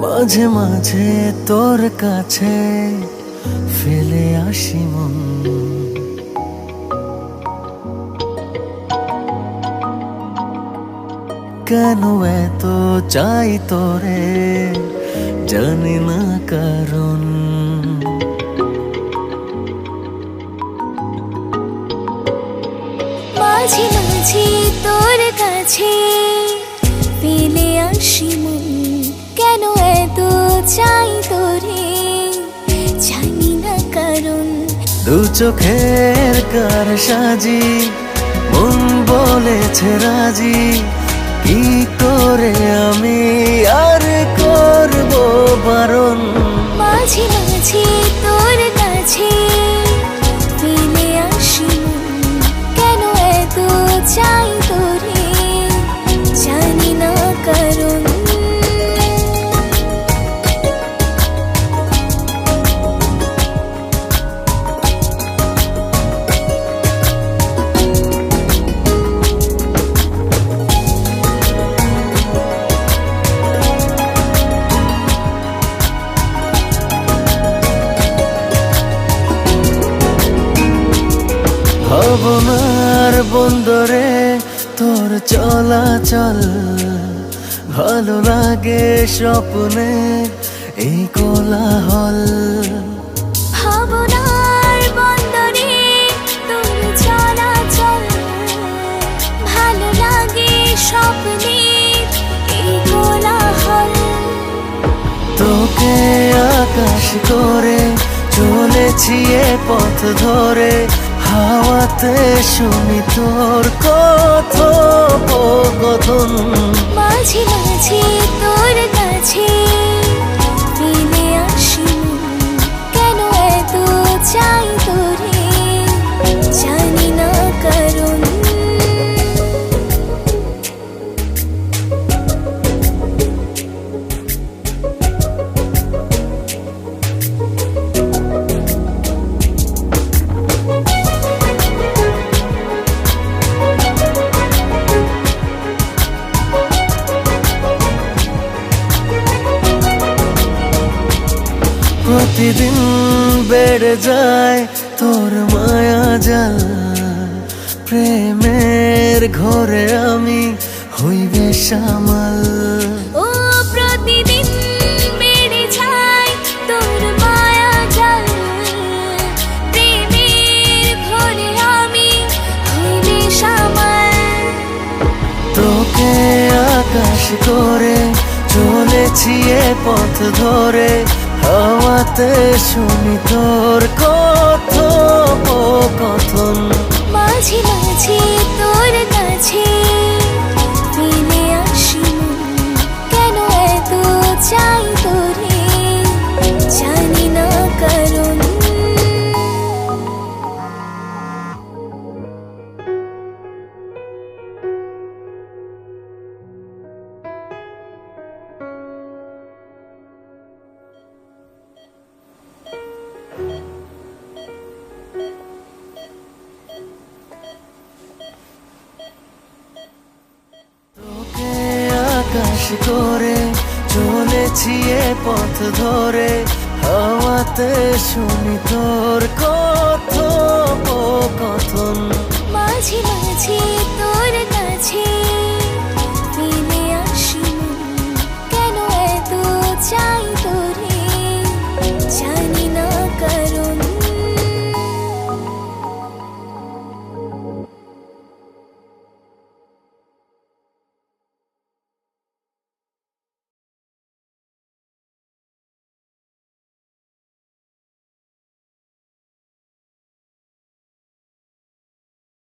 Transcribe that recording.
মাঝে মাঝে তোর কাছে ফেলে আসি মন, কেন এত চাই তোরে জানি না কারণ। মাঝে মাঝে তোর কাছে ফেলে আসি মন, কেন এত চাই তোরে জানি না কারণ। দু চোখের কার সাজি মন বলেছে রাজি, কি করে আমি আর করবো বারণ। মাঝে মাঝে তোর কাছে ফেলে আসি মন, কেন এত চাই তোরে জানি না কারণ। ভাবনার বন্দরে তোর চলাচল, ভালো লাগে স্বপ্নে এই কোলাহল। ভাবনার বন্দরে তোর চলাচল, ভালো লাগে স্বপ্নে এই কোলাহল। তোকে আকাশ করে চলেছি এ পথ ধরে, হাওয়াতে শুনি তোর কথোপকথন। মাঝে মাঝে তোর কাছে ফেলে আসি মন, কেন এত চাই তোরে জানি না কারণ। প্রতিদিন বেড়ে যায় তোর মায়া জাল, প্রেমের ঘরে আমি হইবে সামাল। ও প্রতিদিন বেড়ে যায় তোর মায়া জাল, প্রেমের ঘরে আমি হইবে সামাল। তোকে আকাশ করে চলেছি এ পথ ধরে, হাওয়াতে শুনি তোর কথোপকথন। মাঝে মাঝে তোর কাছে ফেলে আসি মন, কেন এত চাই তোরে জানি না কারণ। তোকে আকাশ করে চলেছি এ পথ ধরে, হাওয়াতে শুনি তোর কথোপকথন। মাঝে মাঝে তোর